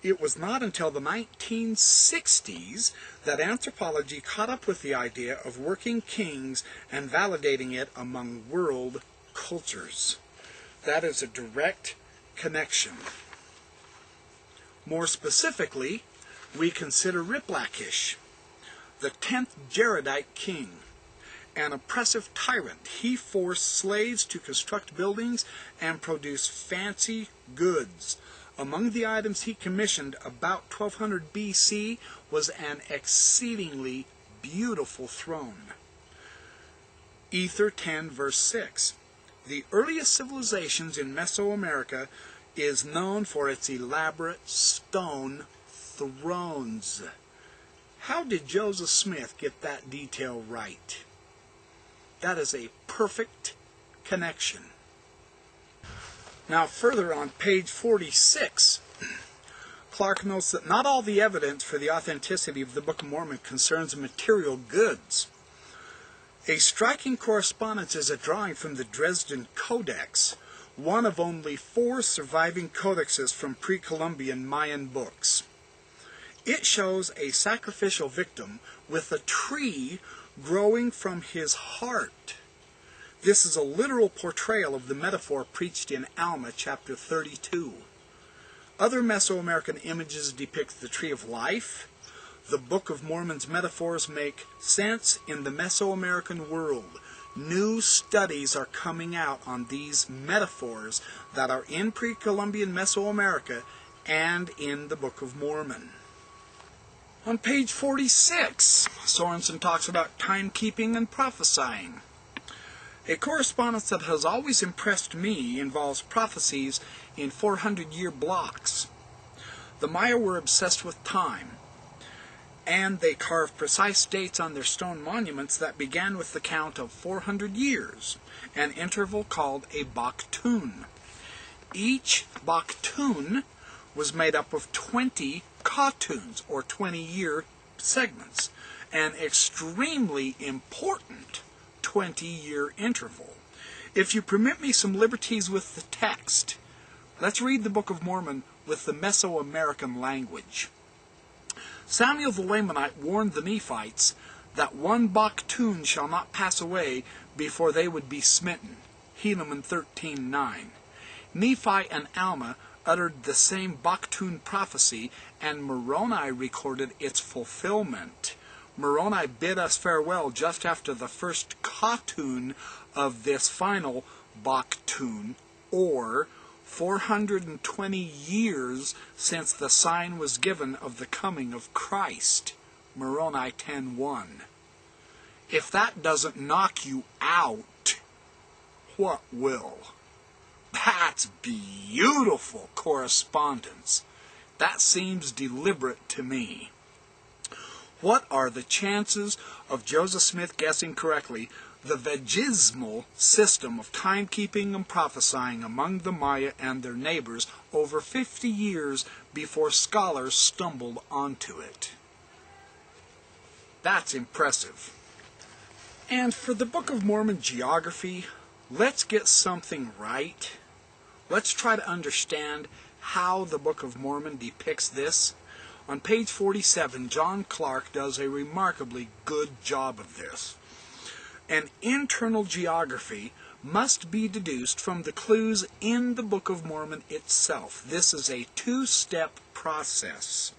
It was not until the 1960s that anthropology caught up with the idea of working kings and validating it among world cultures. That is a direct connection. More specifically, we consider Riplakish, the 10th Jaredite king, an oppressive tyrant. He forced slaves to construct buildings and produce fancy goods. Among the items he commissioned about 1200 BC was an exceedingly beautiful throne. Ether 10 verse 6. The earliest civilizations in Mesoamerica is known for its elaborate stone thrones. How did Joseph Smith get that detail right? That is a perfect connection. Now further on page 46, Clark notes that not all the evidence for the authenticity of the Book of Mormon concerns material goods. A striking correspondence is a drawing from the Dresden Codex, one of only 4 surviving codexes from pre-Columbian Mayan books. It shows a sacrificial victim with a tree growing from his heart. This is a literal portrayal of the metaphor preached in Alma chapter 32. Other Mesoamerican images depict the tree of life. The Book of Mormon's metaphors make sense in the Mesoamerican world. New studies are coming out on these metaphors that are in pre-Columbian Mesoamerica and in the Book of Mormon. On page 46, Sorensen talks about timekeeping and prophesying. A correspondence that has always impressed me involves prophecies in 400-year blocks. The Maya were obsessed with time, and they carved precise dates on their stone monuments that began with the count of 400 years, an interval called a Baktun. Each Baktun was made up of 20 Katuns, or 20-year segments, an extremely important 20-year interval. If you permit me some liberties with the text, let's read the Book of Mormon with the Mesoamerican language. Samuel the Lamanite warned the Nephites that 1 Baktun shall not pass away before they would be smitten. Helaman 13:9. Nephi and Alma uttered the same Baktun prophecy, and Moroni recorded its fulfillment. Moroni bid us farewell just after the first Katun of this final Baktun, or 420 years since the sign was given of the coming of Christ. Moroni 10:1. If that doesn't knock you out, what will? That's beautiful correspondence. That seems deliberate to me. What are the chances of Joseph Smith guessing correctly the vegismal system of timekeeping and prophesying among the Maya and their neighbors over 50 years before scholars stumbled onto it? That's impressive. And for the Book of Mormon geography, let's get something right. Let's try to understand how the Book of Mormon depicts this. On page 47, John Clark does a remarkably good job of this. An internal geography must be deduced from the clues in the Book of Mormon itself. This is a 2-step process.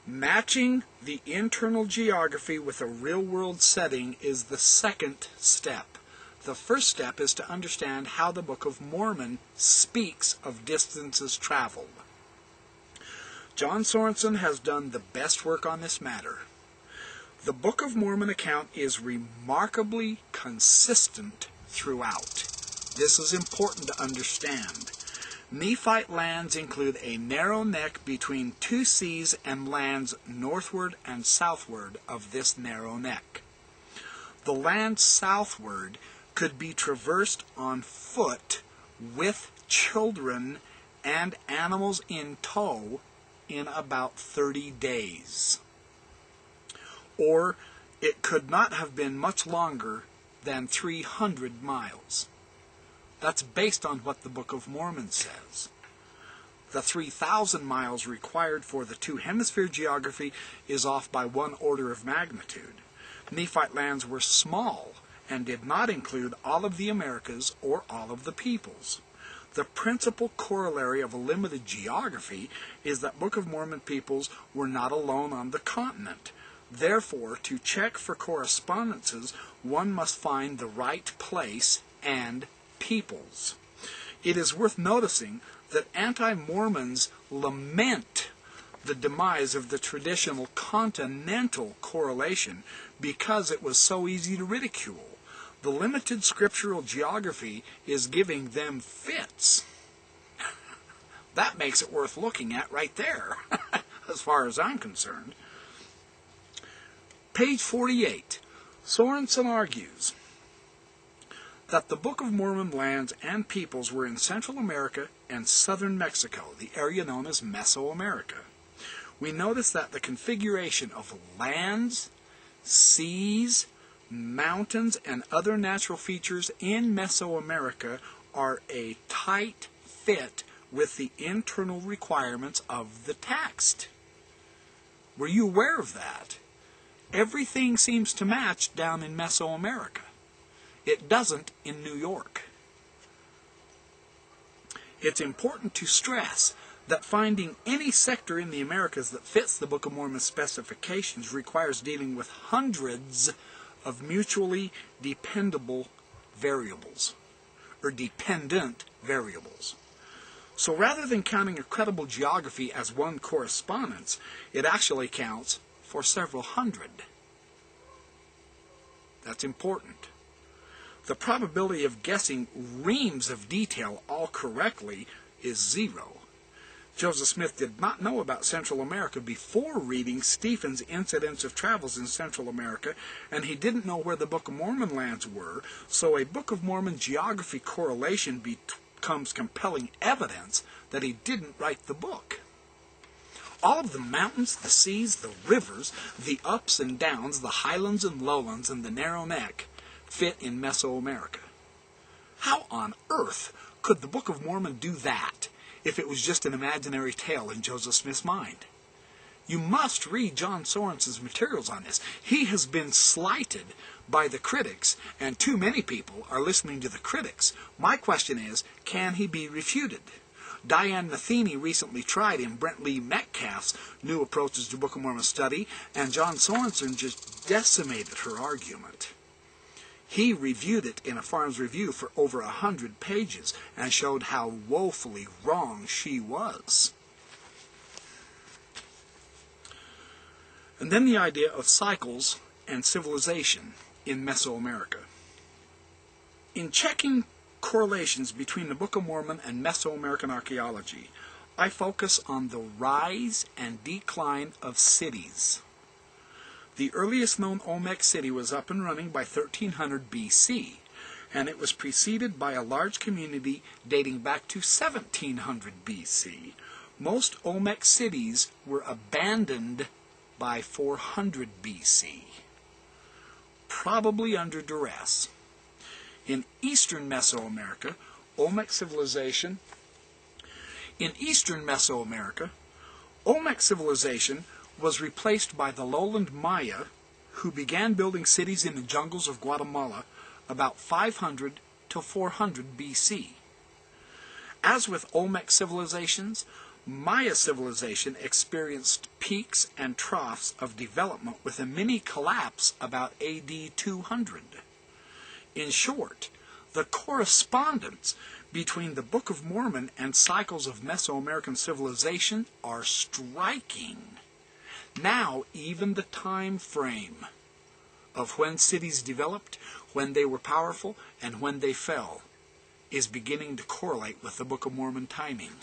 Matching the internal geography with a real-world setting is the second step. The first step is to understand how the Book of Mormon speaks of distances traveled. John Sorensen has done the best work on this matter. The Book of Mormon account is remarkably consistent throughout. This is important to understand. Nephite lands include a narrow neck between 2 seas and lands northward and southward of this narrow neck. The land southward could be traversed on foot with children and animals in tow in about 30 days. Or it could not have been much longer than 300 miles. That's based on what the Book of Mormon says. The 3,000 miles required for the two-hemisphere geography is off by 1 order of magnitude. Nephite lands were small and did not include all of the Americas or all of the peoples. The principal corollary of a limited geography is that Book of Mormon peoples were not alone on the continent. Therefore, to check for correspondences, one must find the right place and peoples. It is worth noticing that anti-Mormons lament the demise of the traditional continental correlation because it was so easy to ridicule. The limited scriptural geography is giving them fits. That makes it worth looking at right there, as far as I'm concerned. Page 48. Sorensen argues that the Book of Mormon lands and peoples were in Central America and southern Mexico, the area known as Mesoamerica. We notice that the configuration of lands, seas, mountains, and other natural features in Mesoamerica are a tight fit with the internal requirements of the text. Were you aware of that? Everything seems to match down in Mesoamerica. It doesn't in New York. It's important to stress that finding any sector in the Americas that fits the Book of Mormon specifications requires dealing with hundreds of mutually dependable variables, or dependent variables. So rather than counting a credible geography as one correspondence, it actually counts for several hundred. That's important. The probability of guessing reams of detail all correctly is 0. Joseph Smith did not know about Central America before reading Stephen's Incidents of Travels in Central America, and he didn't know where the Book of Mormon lands were, so a Book of Mormon geography correlation becomes compelling evidence that he didn't write the book. All of the mountains, the seas, the rivers, the ups and downs, the highlands and lowlands, and the narrow neck fit in Mesoamerica. How on earth could the Book of Mormon do that if it was just an imaginary tale in Joseph Smith's mind? You must read John Sorensen's materials on this. He has been slighted by the critics, and too many people are listening to the critics. My question is, can he be refuted? Diane Matheny recently tried in Brent Lee Metcalf's New Approaches to Book of Mormon Study, and John Sorensen just decimated her argument. He reviewed it in a Farms Review for over 100 pages and showed how woefully wrong she was. And then the idea of cycles and civilization in Mesoamerica. In checking correlations between the Book of Mormon and Mesoamerican archaeology, I focus on the rise and decline of cities. The earliest known Olmec city was up and running by 1300 BC, and it was preceded by a large community dating back to 1700 BC. Most Olmec cities were abandoned by 400 BC, probably under duress. In eastern Mesoamerica, Olmec civilization was replaced by the lowland Maya, who began building cities in the jungles of Guatemala about 500 to 400 BC. As with Olmec civilizations, Maya civilization experienced peaks and troughs of development with a mini collapse about AD 200. In short, the correspondence between the Book of Mormon and cycles of Mesoamerican civilization are striking. Now, even the time frame of when cities developed, when they were powerful, and when they fell is beginning to correlate with the Book of Mormon timing.